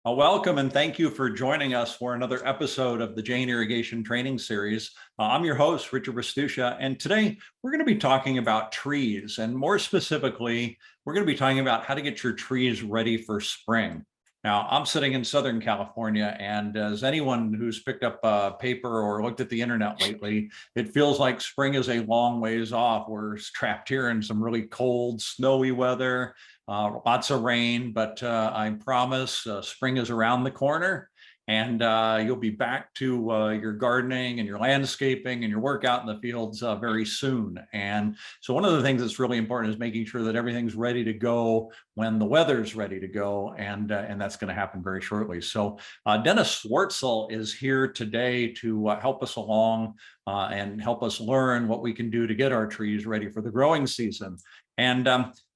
Welcome and thank you for joining us for another episode of the Jane Irrigation Training Series. I'm your host, Richard Restuccia, and today we're going to be talking about trees, and more specifically, we're going to be talking about how to get your trees ready for spring. Now, I'm sitting in Southern California, and as anyone who's picked up a paper or looked at the internet lately, it feels like spring is a long ways off. We're trapped here in some really cold, snowy weather. Lots of rain, but I promise spring is around the corner, and you'll be back to your gardening and your landscaping and your work out in the fields very soon. And so one of the things that's really important is making sure that everything's ready to go when the weather's ready to go, and that's going to happen very shortly. So Dennis Swartzell is here today to help us along and help us learn what we can do to get our trees ready for the growing season. And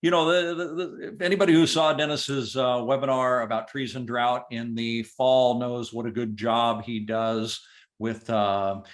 anybody who saw Dennis's webinar about trees and drought in the fall knows what a good job he does with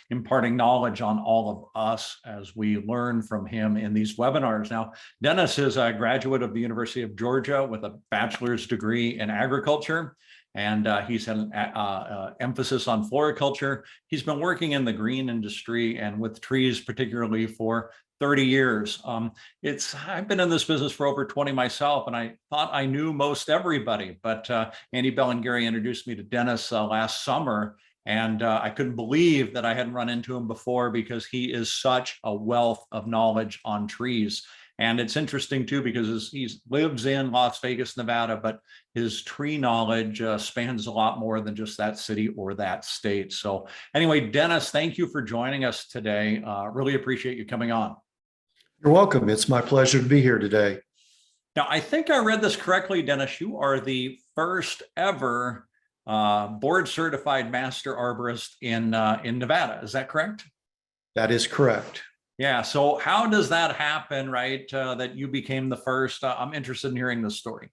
imparting knowledge on all of us as we learn from him in these webinars. Now, Dennis is a graduate of the University of Georgia with a bachelor's degree in agriculture. And he's had an emphasis on floriculture. He's been working in the green industry and with trees particularly for 30 years. I've been in this business for over 20 myself, and I thought I knew most everybody, but Andy Bellingary introduced me to Dennis last summer, and I couldn't believe that I hadn't run into him before because he is such a wealth of knowledge on trees. And it's interesting too, because he lives in Las Vegas, Nevada, but his tree knowledge spans a lot more than just that city or that state. So anyway, Dennis, thank you for joining us today. Really appreciate you coming on. You're welcome. It's my pleasure to be here today. Now, I think I read this correctly, Dennis. You are the first ever board certified master arborist in Nevada. Is that correct? That is correct. Yeah. So how does that happen, right? That you became the first? I'm interested in hearing this story.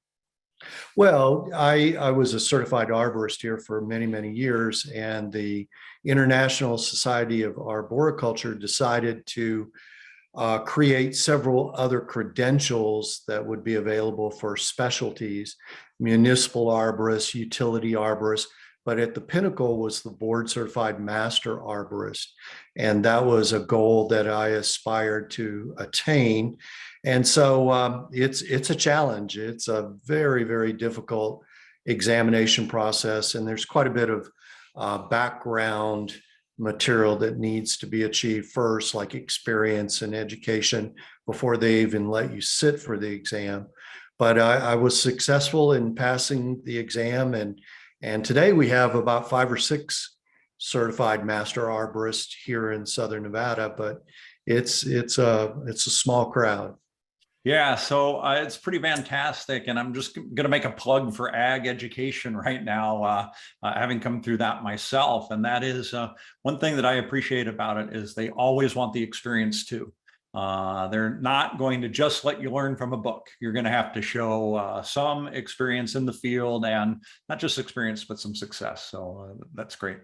Well, I was a certified arborist here for many, many years, and the International Society of Arboriculture decided to create several other credentials that would be available for specialties, municipal arborists, utility arborists, but at the pinnacle was the board certified master arborist. And that was a goal that I aspired to attain. And so it's a challenge. It's a very, very difficult examination process. And there's quite a bit of background material that needs to be achieved first, like experience and education, before they even let you sit for the exam. But I was successful in passing the exam, and today we have about 5 or 6 certified master arborists here in Southern Nevada, but it's a small crowd. Yeah, so it's pretty fantastic, and I'm just going to make a plug for ag education right now, having come through that myself. And that is one thing that I appreciate about it is they always want the experience too. They're not going to just let you learn from a book. You're going to have to show some experience in the field, and not just experience, but some success. So that's great.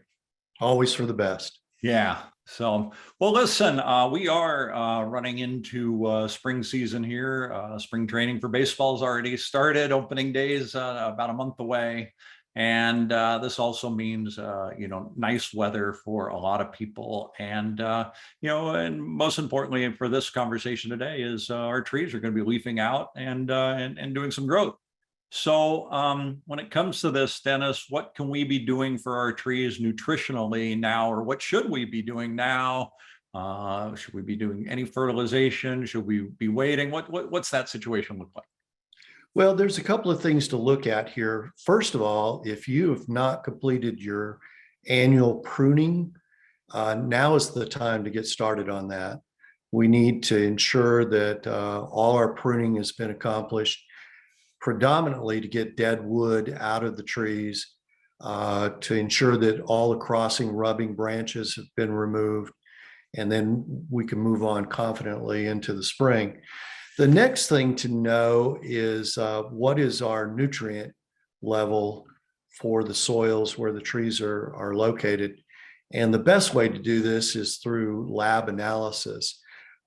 Always for the best. Yeah. So, well, listen, we are running into spring season here. Spring training for baseball's already started. Opening days about a month away. And this also means, nice weather for a lot of people. And, and most importantly for this conversation today is our trees are going to be leafing out and doing some growth. So when it comes to this, Dennis, what can we be doing for our trees nutritionally now, or what should we be doing now? Should we be doing any fertilization? Should we be waiting? What's that situation look like? Well, there's a couple of things to look at here. First of all, if you have not completed your annual pruning, now is the time to get started on that. We need to ensure that all our pruning has been accomplished, predominantly to get dead wood out of the trees, to ensure that all the crossing rubbing branches have been removed, and then we can move on confidently into the spring. The next thing to know is what is our nutrient level for the soils where the trees are located. And the best way to do this is through lab analysis.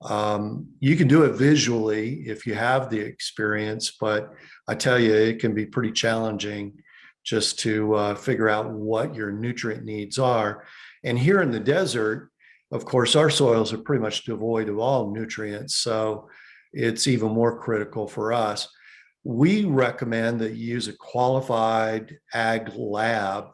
You can do it visually if you have the experience, but I tell you, it can be pretty challenging just to figure out what your nutrient needs are. And here in the desert, of course, our soils are pretty much devoid of all nutrients. So it's even more critical for us. We recommend that you use a qualified ag lab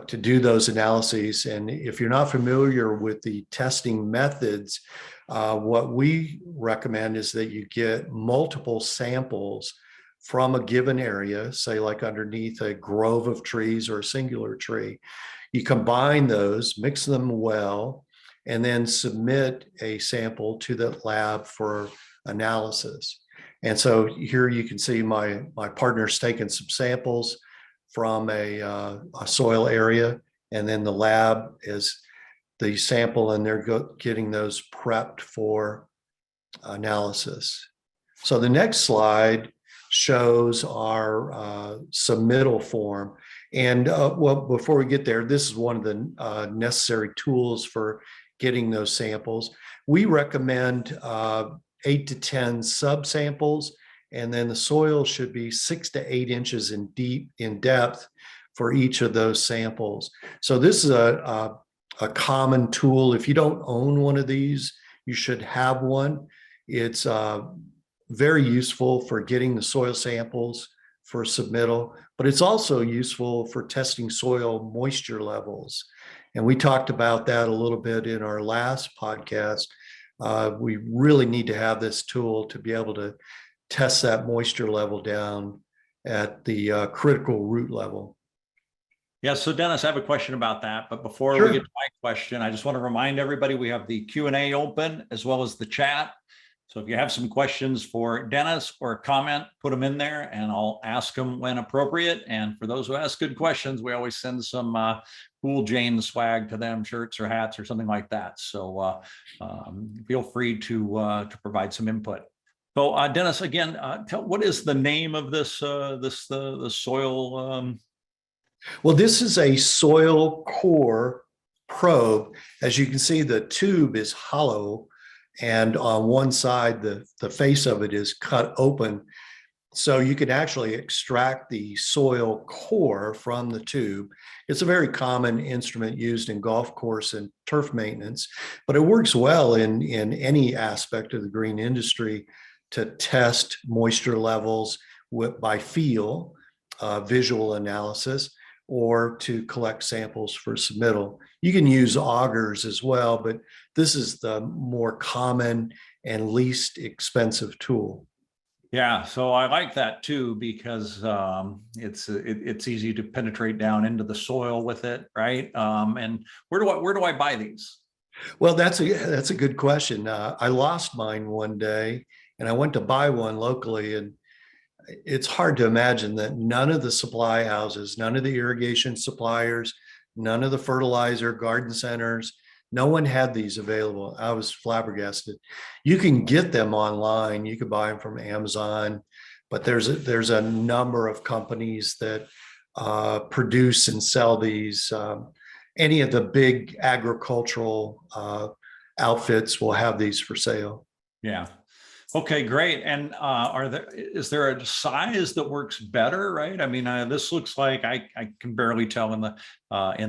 to do those analyses. And if you're not familiar with the testing methods, what we recommend is that you get multiple samples from a given area, say like underneath a grove of trees or a singular tree. You combine those, mix them well, and then submit a sample to the lab for analysis. And so here you can see my partner's taking some samples from a soil area, and then the lab is the sample, and they're getting those prepped for analysis. So the next slide shows our submittal form. And well, before we get there, this is one of the necessary tools for getting those samples. We recommend 8 to 10 subsamples, and then the soil should be 6 to 8 inches in depth for each of those samples. So this is a common tool. If you don't own one of these, you should have one. It's very useful for getting the soil samples for submittal, but it's also useful for testing soil moisture levels. And we talked about that a little bit in our last podcast. We really need to have this tool to be able to test that moisture level down at the critical root level. Yeah, so Dennis, I have a question about that. But before Sure. we get to my question, I just want to remind everybody we have the Q&A open as well as the chat. So if you have some questions for Dennis or a comment, put them in there and I'll ask them when appropriate. And for those who ask good questions, we always send some cool Jane swag to them, shirts or hats or something like that. So feel free to provide some input. So Dennis, again, what is the name of this, the soil? Well, this is a soil core probe. As you can see, the tube is hollow, and on one side, the face of it is cut open. So you can actually extract the soil core from the tube. It's a very common instrument used in golf course and turf maintenance, but it works well in any aspect of the green industry to test moisture levels by feel, visual analysis, or to collect samples for submittal. You can use augers as well, but this is the more common and least expensive tool. Yeah, so I like that too, because it's easy to penetrate down into the soil with it, right? And where do I buy these? Well, that's a good question. I lost mine one day, and I went to buy one locally, and it's hard to imagine that none of the supply houses, none of the irrigation suppliers, none of the fertilizer garden centers, no one had these available. I was flabbergasted. You can get them online. You can buy them from Amazon, but there's a number of companies that produce and sell these. Any of the big agricultural outfits will have these for sale. Yeah. Okay, great. And is there a size that works better, right? I mean, this looks like I can barely tell in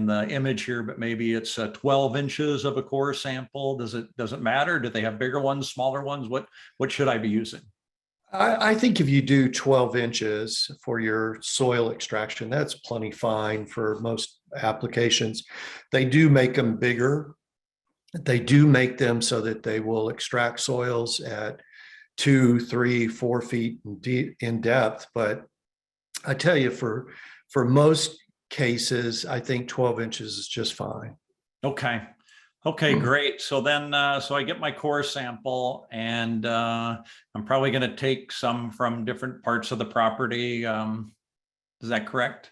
the image here, but maybe it's 12 inches of a core sample. Does it matter? Do they have bigger ones, smaller ones? What should I be using? I think if you do 12 inches for your soil extraction, that's plenty fine for most applications. They do make them bigger. They do make them so that they will extract soils at 2, 3, 4 feet in depth. But I tell you, for most cases, I think 12 inches is just fine. Okay. Okay, great. So then, so I get my core sample, and I'm probably going to take some from different parts of the property. Is that correct?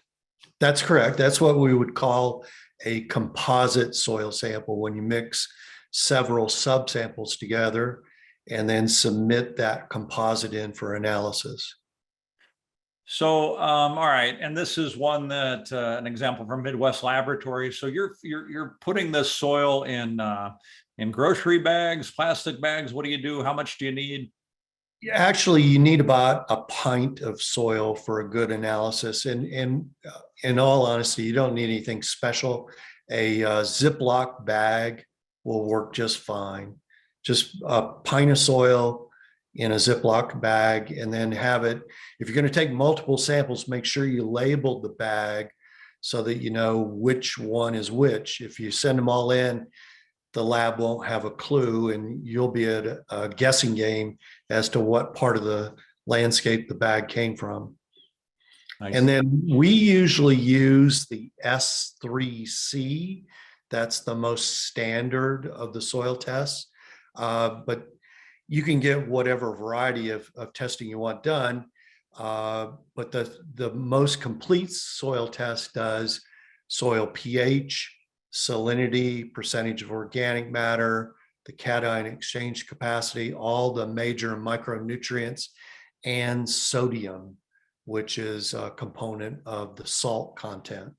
That's correct. That's what we would call a composite soil sample, when you mix several subsamples together and then submit that composite in for analysis. So, all right, and this is one that an example from Midwest Laboratory. So you're putting this soil in grocery bags, plastic bags. What do you do? How much do you need? Actually, you need about a pint of soil for a good analysis. And in all honesty, you don't need anything special. A Ziploc bag will work just fine. Just a pint of soil in a Ziploc bag, and then have it. If you're going to take multiple samples, make sure you label the bag so that you know which one is which. If you send them all in, the lab won't have a clue, and you'll be at a guessing game as to what part of the landscape the bag came from. Nice. And then we usually use the S3C. That's the most standard of the soil tests. But you can get whatever variety of testing you want done. But the most complete soil test does soil pH, salinity, percentage of organic matter, the cation exchange capacity, all the major micronutrients, and sodium, which is a component of the salt content.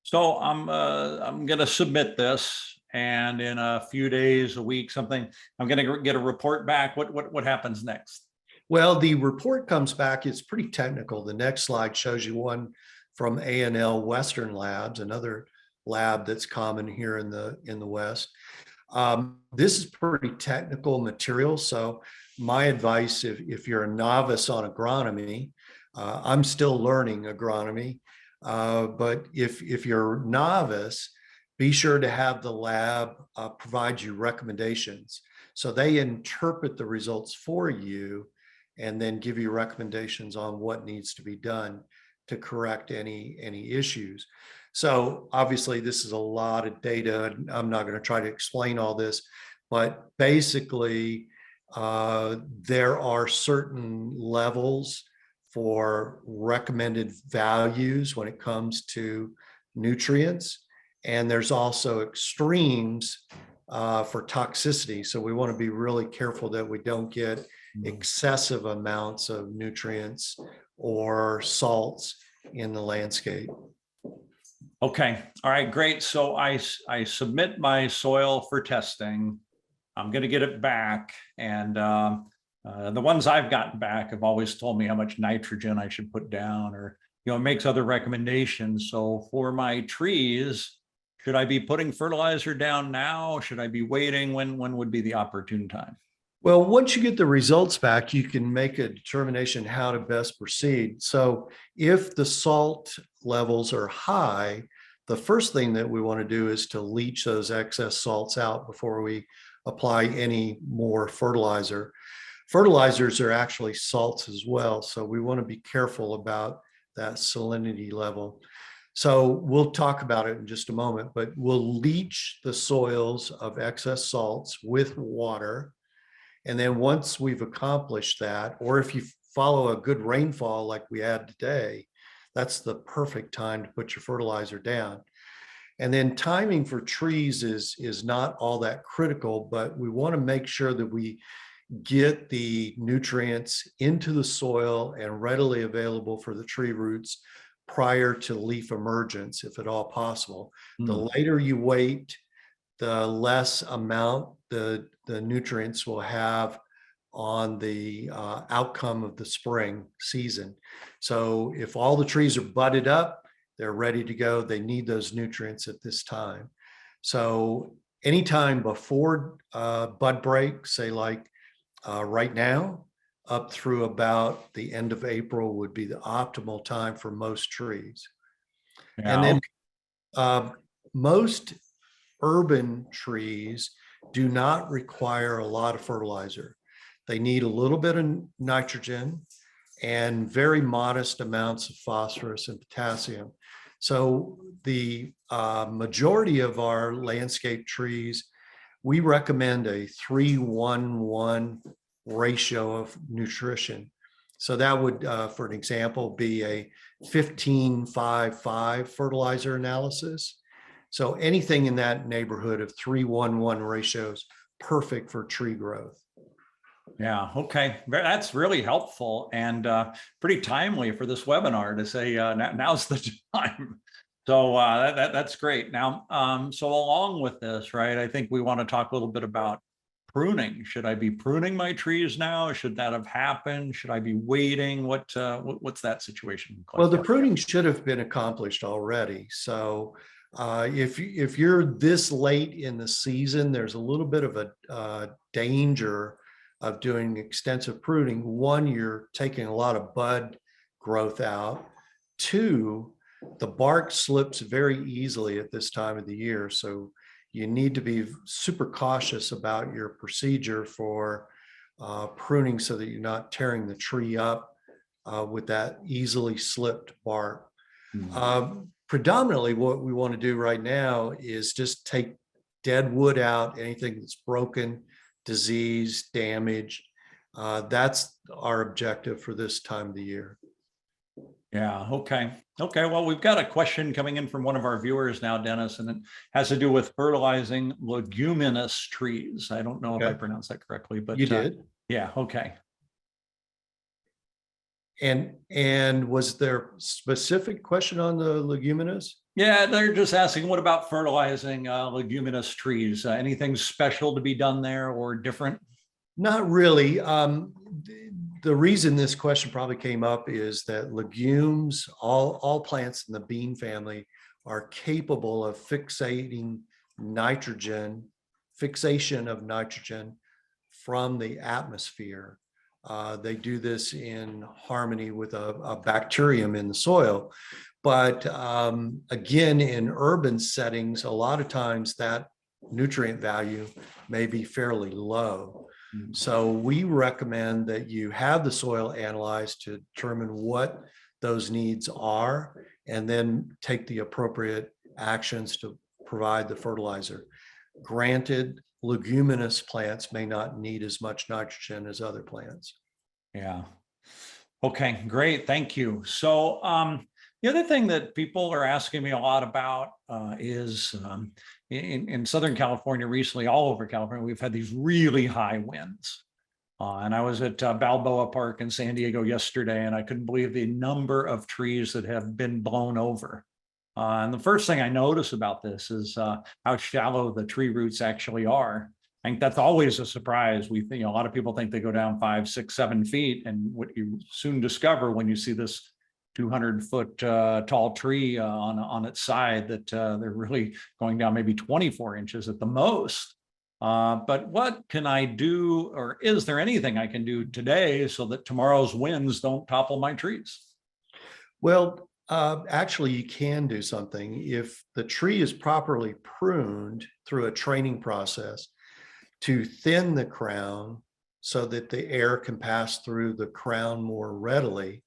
So I'm going to submit this, and in a few days, a week, something, I'm going to get a report back. What happens next? Well, the report comes back. It's pretty technical. The next slide shows you one from A&L Western Labs, another lab that's common here in the West. This is pretty technical material. So my advice, if you're a novice on agronomy, I'm still learning agronomy, but if you're a novice, be sure to have the lab provide you recommendations. So they interpret the results for you and then give you recommendations on what needs to be done to correct any issues. So obviously this is a lot of data. I'm not going to try to explain all this, but basically there are certain levels for recommended values when it comes to nutrients. And there's also extremes for toxicity. So we want to be really careful that we don't get excessive amounts of nutrients or salts in the landscape. Okay. All right, great. So I submit my soil for testing. I'm going to get it back. And the ones I've gotten back have always told me how much nitrogen I should put down, or, it makes other recommendations. So for my trees, should I be putting fertilizer down now? Should I be waiting? When would be the opportune time? Well, once you get the results back, you can make a determination how to best proceed. So if the salt levels are high, the first thing that we want to do is to leach those excess salts out before we apply any more fertilizer. Fertilizers are actually salts as well, so we want to be careful about that salinity level. So we'll talk about it in just a moment, but we'll leach the soils of excess salts with water. And then once we've accomplished that, or if you follow a good rainfall like we had today, that's the perfect time to put your fertilizer down. And then timing for trees is not all that critical, but we want to make sure that we get the nutrients into the soil and readily available for the tree roots prior to leaf emergence, if at all possible. The later you wait, the less amount the nutrients will have on the outcome of the spring season. So if all the trees are budded up, they're ready to go, they need those nutrients at this time. So anytime before bud break, say like right now, up through about the end of April would be the optimal time for most trees. Yeah, And then most urban trees do not require a lot of fertilizer. They need a little bit of nitrogen and very modest amounts of phosphorus and potassium. So the majority of our landscape trees, we recommend a 3-1-1 ratio of nutrition. So that would, for an example, be a 15-5-5 fertilizer analysis. So anything in that neighborhood of 3-1-1 ratios, perfect for tree growth. Yeah. Okay. That's really helpful and pretty timely for this webinar to say now's the time. So that's great. Now, so along with this, right, I think we want to talk a little bit about pruning. Should I be pruning my trees now? Should that have happened? Should I be waiting? What's that situation look like Well, the for you? pruning should have been accomplished already. So if you're this late in the season, there's a little bit of a danger of doing extensive pruning. One, you're taking a lot of bud growth out. Two, the bark slips very easily at this time of the year. So you need to be super cautious about your procedure for pruning so that you're not tearing the tree up with that easily slipped bark. Predominantly, what we want to do right now is just take dead wood out, anything that's broken, diseased, damaged. That's our objective for this time of the year. Yeah. Okay. Okay. Well, we've got a question coming in from one of our viewers now, Dennis, and it has to do with fertilizing leguminous trees. I don't know if I Okay. pronounced that correctly, but You did. yeah. Okay. And was there specific question on the leguminous? Yeah, they're just asking, what about fertilizing leguminous trees? Anything special to be done there or different? Not really. The reason this question probably came up is that legumes, all plants in the bean family, are capable of fixation of nitrogen from the atmosphere. They do this in harmony with a bacterium in the soil. But again, in urban settings, a lot of times that nutrient value may be fairly low. So we recommend that you have the soil analyzed to determine what those needs are, and then take the appropriate actions to provide the fertilizer. Granted, leguminous plants may not need as much nitrogen as other plants. Yeah. Okay, great. Thank you. So the other thing that people are asking me a lot about is in Southern California recently, all over California, we've had these really high winds. And I was at Balboa Park in San Diego yesterday, and I couldn't believe the number of trees that have been blown over. And the first thing I notice about this is how shallow the tree roots actually are. I think that's always a surprise. A lot of people think they go down 5, 6, 7 feet, and what you soon discover when you see this 200-foot tall tree on its side, that they're really going down maybe 24 inches at the most. But what can I do, or is there anything I can do today so that tomorrow's winds don't topple my trees? Well, actually, you can do something. If the tree is properly pruned through a training process to thin the crown so that the air can pass through the crown more readily,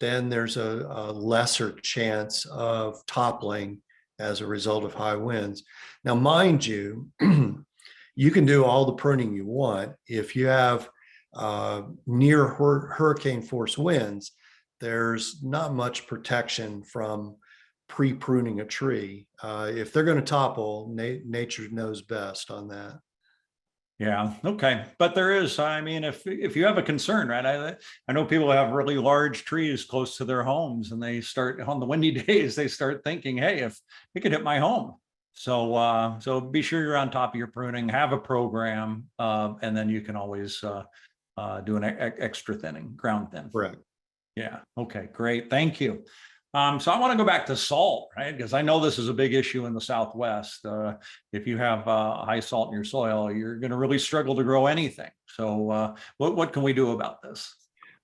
then there's a lesser chance of toppling as a result of high winds. Now, mind you, you can do all the pruning you want. If you have near hurricane force winds, there's not much protection from pre-pruning a tree. If they're going to topple, nature knows best on that. Yeah. Okay. But there is, I mean, if you have a concern, right? I know people have really large trees close to their homes, and they start on the windy days, they start thinking, hey, if it could hit my home. So be sure you're on top of your pruning, have a program, and then you can always do an extra thinning, ground thin. Correct. Yeah. Okay, great. Thank you. So I want to go back to salt, right? Because I know this is a big issue in the Southwest. If you have high salt in your soil, you're going to really struggle to grow anything. So what can we do about this?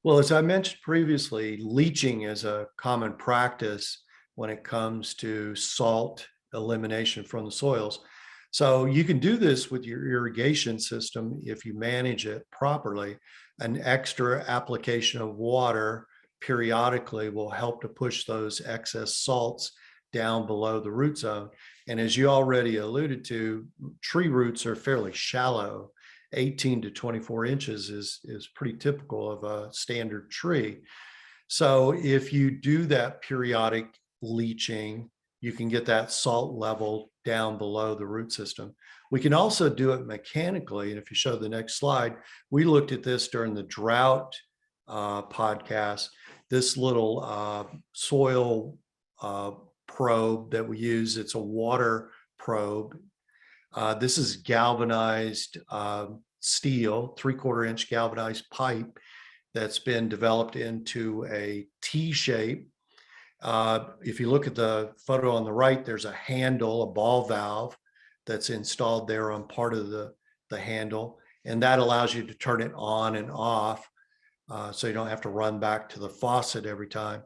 Well, as I mentioned previously, leaching is a common practice when it comes to salt elimination from the soils. So you can do this with your irrigation system if you manage it properly. An extra application of water periodically will help to push those excess salts down below the root zone. And as you already alluded to, tree roots are fairly shallow. 18 to 24 inches is pretty typical of a standard tree. So if you do that periodic leaching, you can get that salt level down below the root system. We can also do it mechanically. And if you show the next slide, we looked at this during the drought podcast. This little soil probe that we use, it's a water probe. This is galvanized steel, 3/4 inch galvanized pipe that's been developed into a T shape. If you look at the photo on the right, there's a handle, a ball valve that's installed there on part of the handle, and that allows you to turn it on and off, so you don't have to run back to the faucet every time.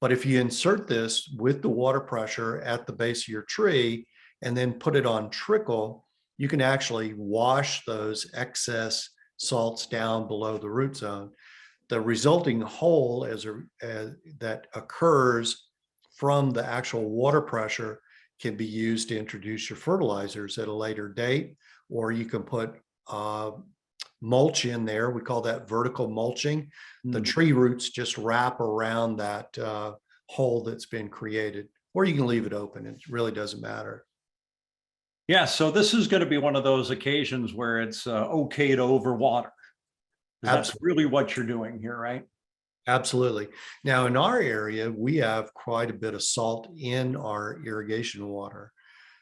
But if you insert this with the water pressure at the base of your tree and then put it on trickle, you can actually wash those excess salts down below the root zone. The resulting hole that occurs from the actual water pressure can be used to introduce your fertilizers at a later date, or you can put mulch in there. We call that vertical mulching. The tree roots just wrap around that hole that's been created, or you can leave it open. It really doesn't matter. Yeah, so this is going to be one of those occasions where it's okay to overwater. That's really what you're doing here, right? Absolutely. Now, in our area, we have quite a bit of salt in our irrigation water.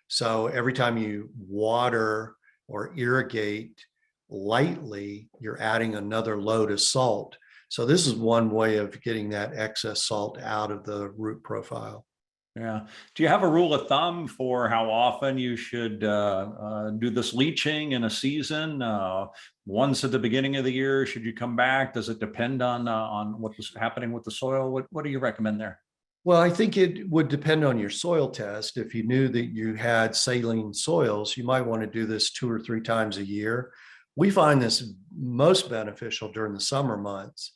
So every time you water or irrigate lightly, you're adding another load of salt. So this is one way of getting that excess salt out of the root profile. Yeah. Do you have a rule of thumb for how often you should do this leaching in a season? Once at the beginning of the year, should you come back? Does it depend on what's happening with the soil? What do you recommend there? Well, I think it would depend on your soil test. If you knew that you had saline soils, you might want to do this 2 or 3 times a year. We find this most beneficial during the summer months.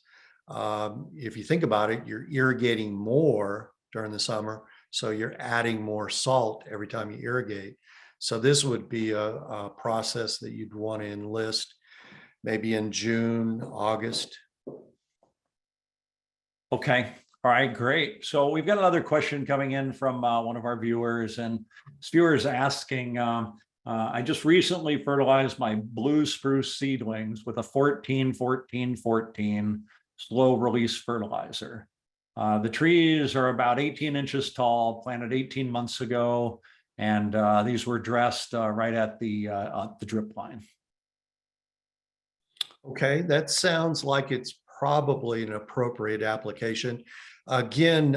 If you think about it, you're irrigating more during the summer, so you're adding more salt every time you irrigate. So this would be a process that you'd want to enlist maybe in June, August. Okay. All right, great. So we've got another question coming in from one of our viewers, and this viewer is asking, I just recently fertilized my blue spruce seedlings with a 14-14-14 slow release fertilizer. The trees are about 18 inches tall, planted 18 months ago, and these were dressed right at the drip line. Okay, that sounds like it's probably an appropriate application. Again,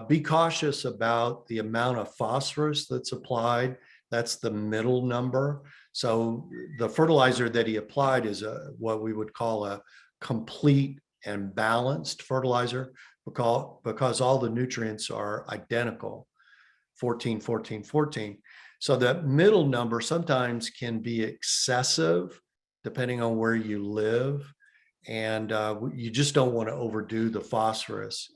be cautious about the amount of phosphorus that's applied. That's the middle number. So the fertilizer that he applied is what we would call a complete and balanced fertilizer, because all the nutrients are identical, 14-14-14. So that middle number sometimes can be excessive depending on where you live, and you just don't want to overdo the phosphorus.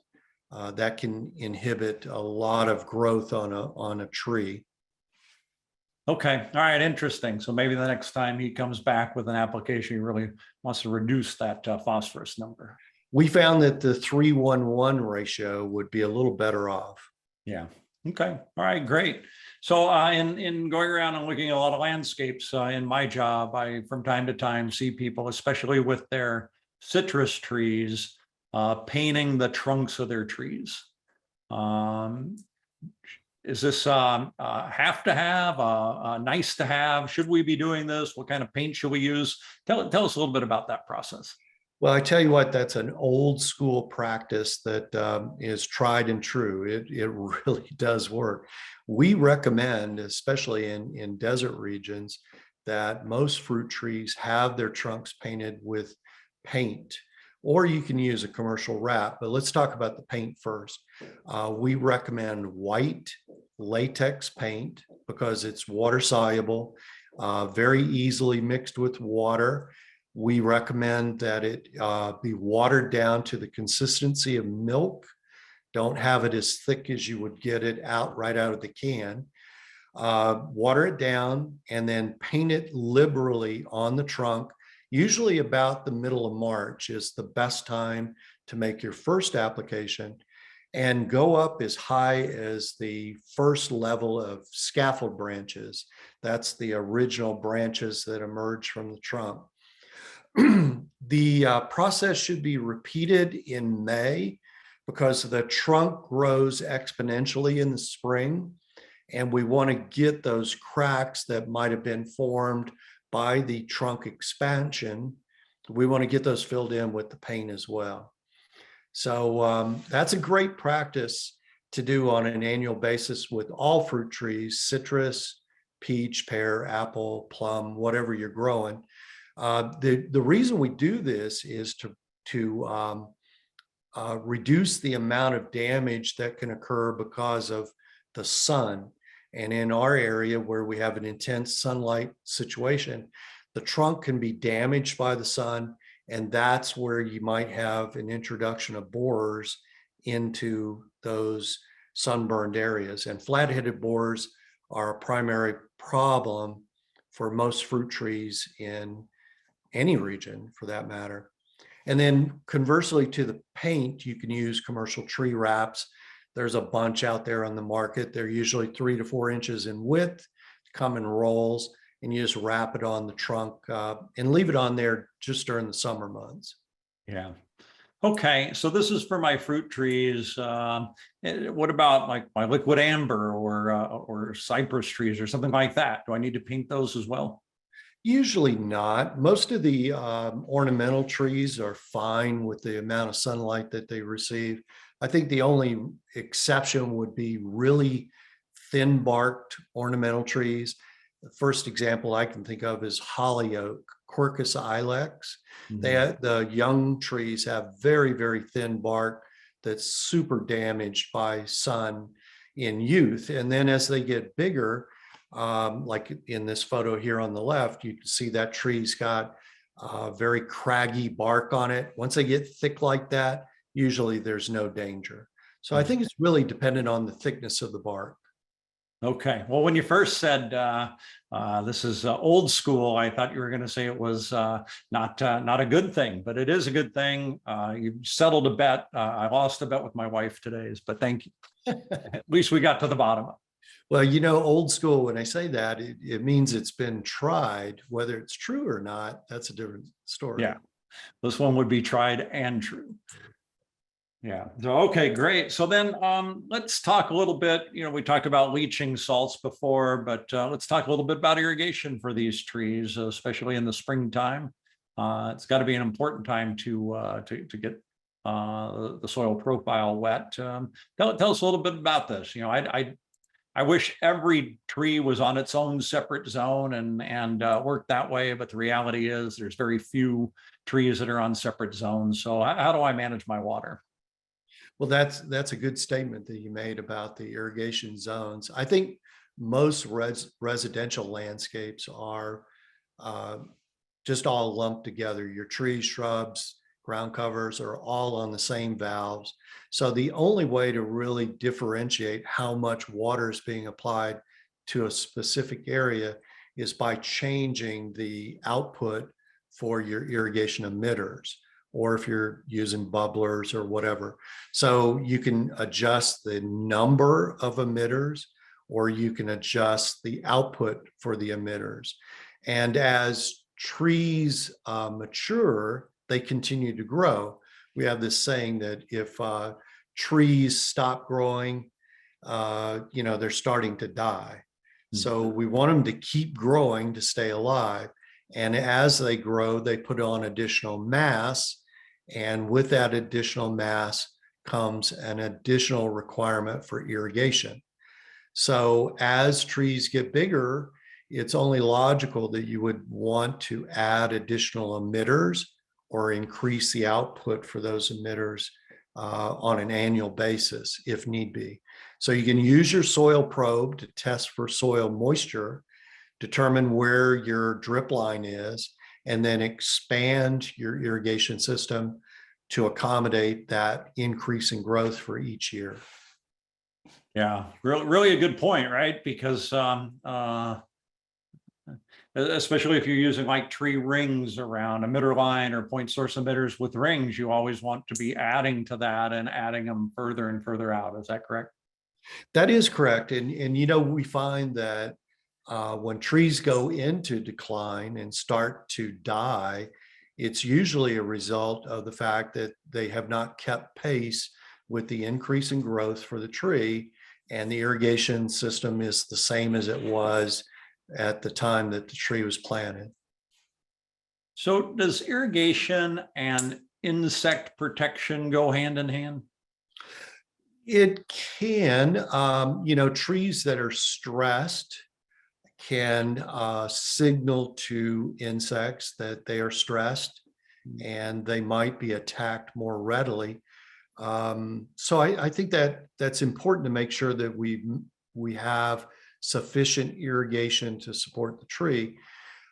That can inhibit a lot of growth on a tree. Okay. All right. Interesting. So maybe the next time he comes back with an application, he really wants to reduce that phosphorus number. We found that the 3-1-1 ratio would be a little better off. Yeah. Okay. All right. Great. So in going around and looking at a lot of landscapes in my job, I from time to time see people, especially with their citrus trees, painting the trunks of their trees. Is this have to have, nice to have? Should we be doing this? What kind of paint should we use? Tell us a little bit about that process. Well, I tell you what, that's an old school practice that is tried and true. It really does work. We recommend, especially in desert regions, that most fruit trees have their trunks painted with paint, or you can use a commercial wrap. But let's talk about the paint first. We recommend white latex paint because it's water soluble, very easily mixed with water. We recommend that it be watered down to the consistency of milk. Don't have it as thick as you would get it right out of the can. Water it down and then paint it liberally on the trunk. Usually about the middle of March is the best time to make your first application, and go up as high as the first level of scaffold branches. That's the original branches that emerge from the trunk. The process should be repeated in May because the trunk grows exponentially in the spring, and we want to get those cracks that might have been formed by the trunk expansion. We want to get those filled in with the paint as well. So that's a great practice to do on an annual basis with all fruit trees: citrus, peach, pear, apple, plum, whatever you're growing. The reason we do this is to reduce the amount of damage that can occur because of the sun. And in our area where we have an intense sunlight situation, the trunk can be damaged by the sun, and that's where you might have an introduction of borers into those sunburned areas. And flat-headed borers are a primary problem for most fruit trees in any region for that matter. And then conversely to the paint, you can use commercial tree wraps. There's a bunch out there on the market. They're usually 3 to 4 inches in width, come in rolls, and you just wrap it on the trunk and leave it on there just during the summer months. Yeah. Okay, so this is for my fruit trees. What about like my liquid amber or cypress trees or something like that? Do I need to paint those as well? Usually not. Most of the ornamental trees are fine with the amount of sunlight that they receive. I think the only exception would be really thin barked ornamental trees. The first example I can think of is holly oak, Quercus ilex. The young trees have very, very thin bark that's super damaged by sun in youth. And then as they get bigger, like in this photo here on the left, you can see that tree's got very craggy bark on it. Once they get thick like that, usually there's no danger. So I think it's really dependent on the thickness of the bark. Okay. Well, when you first said this is old school, I thought you were going to say it was not a good thing, but it is a good thing. You settled a bet. I lost a bet with my wife today, but thank you. At least we got to the bottom of it. Well, you know, old school, when I say that, it means it's been tried. Whether it's true or not, that's a different story. Yeah, this one would be tried and true. Yeah. So, okay, great. So then let's talk a little bit, we talked about leaching salts before, but let's talk a little bit about irrigation for these trees, especially in the springtime. It's got to be an important time to get the soil profile wet. Tell us a little bit about this. I wish every tree was on its own separate zone and worked that way, but the reality is there's very few trees that are on separate zones. So how do I manage my water? Well, that's a good statement that you made about the irrigation zones. I think most residential landscapes are just all lumped together. Your trees, shrubs, ground covers are all on the same valves. So the only way to really differentiate how much water is being applied to a specific area is by changing the output for your irrigation emitters, or if you're using bubblers or whatever. So you can adjust the number of emitters, or you can adjust the output for the emitters. And as trees mature, they continue to grow. We have this saying that if trees stop growing, they're starting to die. So we want them to keep growing to stay alive. And as they grow, they put on additional mass. And with that additional mass comes an additional requirement for irrigation. So as trees get bigger, it's only logical that you would want to add additional emitters or increase the output for those emitters on an annual basis if need be. So you can use your soil probe to test for soil moisture, determine where your drip line is, and then expand your irrigation system to accommodate that increase in growth for each year. Yeah, really a good point, right? Because especially if you're using like tree rings around emitter line or point source emitters with rings, you always want to be adding to that and adding them further and further out. Is that correct? That is correct. And we find that when trees go into decline and start to die, it's usually a result of the fact that they have not kept pace with the increase in growth for the tree, and the irrigation system is the same as it was at the time that the tree was planted. So does irrigation and insect protection go hand in hand? It can, trees that are stressed can signal to insects that they are stressed and they might be attacked more readily. So I think that that's important to make sure that we have sufficient irrigation to support the tree.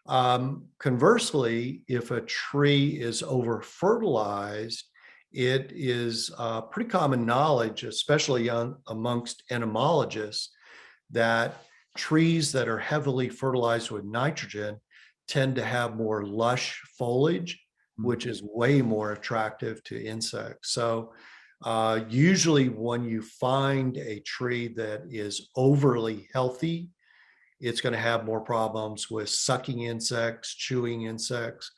Conversely, if a tree is over fertilized, it is pretty common knowledge, especially amongst entomologists, that trees that are heavily fertilized with nitrogen tend to have more lush foliage, which is way more attractive to insects. So usually when you find a tree that is overly healthy, it's going to have more problems with sucking insects, chewing insects.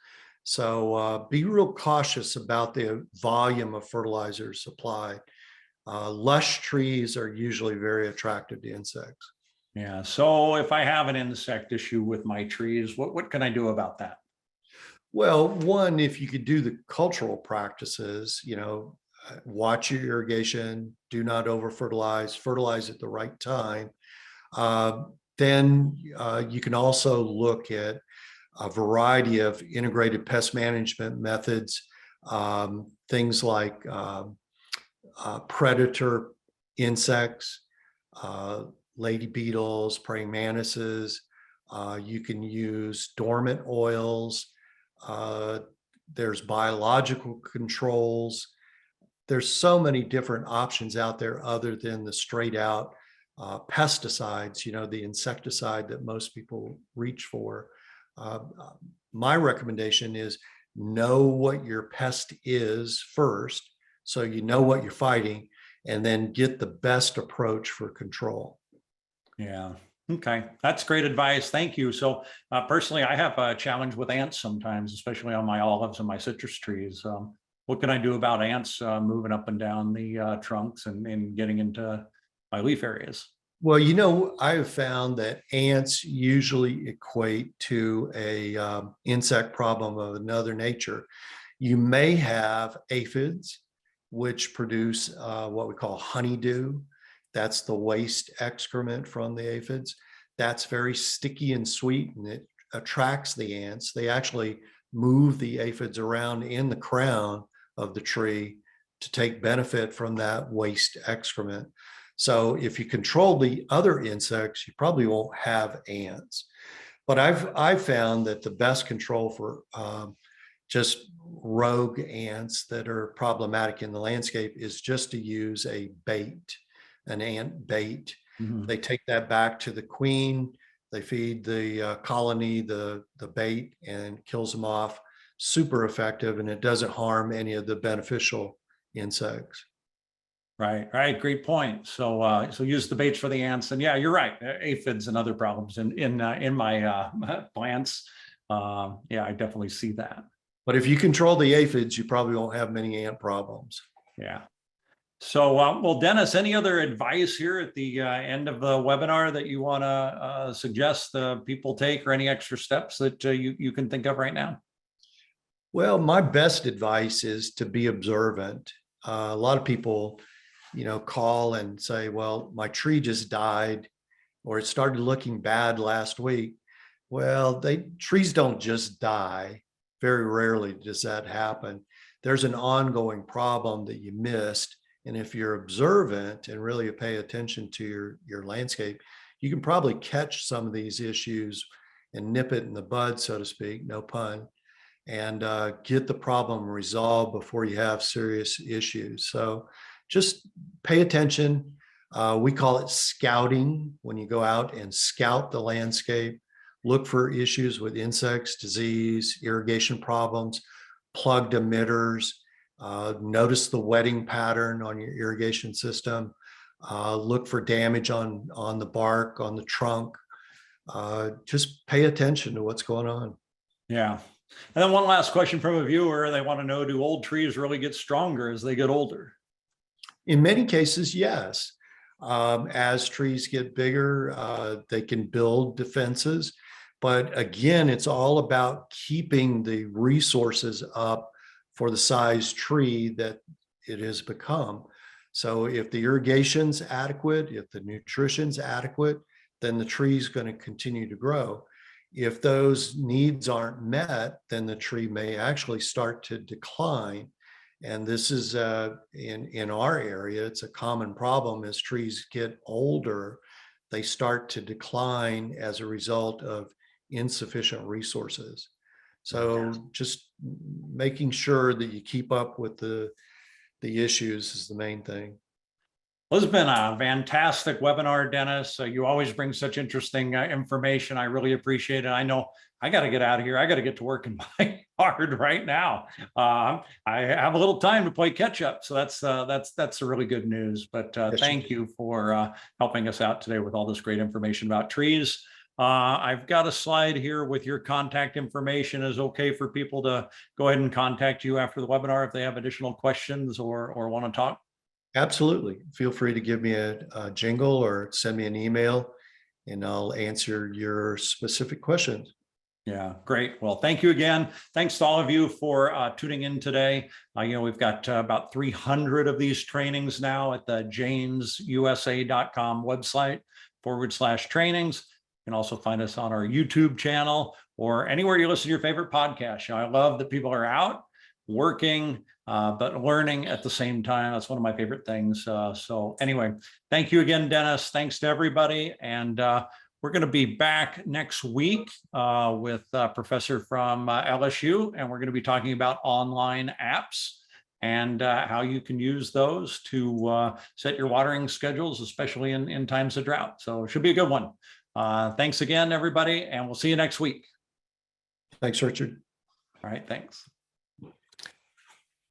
So be real cautious about the volume of fertilizers supplied. Lush trees are usually very attractive to insects. Yeah. So if I have an insect issue with my trees, what can I do about that? Well, one, if you could do the cultural practices, watch your irrigation, do not over fertilize, fertilize at the right time. Then you can also look at a variety of integrated pest management methods, things like predator insects, lady beetles, praying mantises. You can use dormant oils. There's biological controls. There's so many different options out there other than the straight out pesticides, the insecticide that most people reach for. Uh, my recommendation is know what your pest is first, so you know what you're fighting, and then get the best approach for control. Yeah. Okay. That's great advice. Thank you. So personally, I have a challenge with ants sometimes, especially on my olives and my citrus trees. What can I do about ants moving up and down the trunks and getting into my leaf areas? Well, I have found that ants usually equate to a insect problem of another nature. You may have aphids, which produce what we call honeydew. That's the waste excrement from the aphids. That's very sticky and sweet, and it attracts the ants. They actually move the aphids around in the crown of the tree to take benefit from that waste excrement. So if you control the other insects, you probably won't have ants. But I've found that the best control for just rogue ants that are problematic in the landscape is just to use a bait, an ant bait. Mhm. They take that back to the queen. They feed the colony the bait and kills them off. Super effective, and it doesn't harm any of the beneficial insects. Right, right. Great point. So use the baits for the ants, and yeah, you're right. Aphids and other problems in my plants. Yeah, I definitely see that. But if you control the aphids, you probably won't have many ant problems. Yeah. So, well, Dennis, any other advice here at the end of the webinar that you want to suggest people take, or any extra steps that you can think of right now? Well, my best advice is to be observant. A lot of people, call and say, well, my tree just died or it started looking bad last week. Well, trees don't just die. Very rarely does that happen. There's an ongoing problem that you missed. And if you're observant and really pay attention to your landscape, you can probably catch some of these issues and nip it in the bud, so to speak, no pun, and get the problem resolved before you have serious issues. So just pay attention. We call it scouting, when you go out and scout the landscape, look for issues with insects, disease, irrigation problems, plugged emitters, notice the wetting pattern on your irrigation system, look for damage on the bark, on the trunk. Just pay attention to what's going on. Yeah. And then one last question from a viewer. They want to know, do old trees really get stronger as they get older? In many cases, yes. As trees get bigger, they can build defenses. But again, it's all about keeping the resources up for the size tree that it has become. So if the irrigation's adequate, if the nutrition's adequate, then the tree's going to continue to grow. If those needs aren't met, then the tree may actually start to decline. And this is in our area, it's a common problem. As trees get older, they start to decline as a result of insufficient resources. So just making sure that you keep up with the issues is the main thing. Well, this has been a fantastic webinar, Dennis. You always bring such interesting information. I really appreciate it. I know I got to get out of here. I got to get to work in my yard right now. I have a little time to play catch up, so that's a really good news. But Yes, thank you for helping us out today with all this great information about trees. I've got a slide here with your contact information. Is okay for people to go ahead and contact you after the webinar if they have additional questions or want to talk? absolutely. Feel free to give me a jingle or send me an email, and I'll answer your specific questions. Yeah, great. Well, thank you again. Thanks to all of you for tuning in today. We've got about 300 of these trainings now at the janesusa.com website /trainings. You can also find us on our YouTube channel or anywhere you listen to your favorite podcast. I love that people are out working, but learning at the same time. That's one of my favorite things. So anyway, thank you again, Dennis. Thanks to everybody. And we're going to be back next week with a professor from LSU, and we're going to be talking about online apps and how you can use those to set your watering schedules, especially in times of drought. So it should be a good one. Thanks again, everybody, and we'll see you next week. Thanks, Richard. All right, thanks.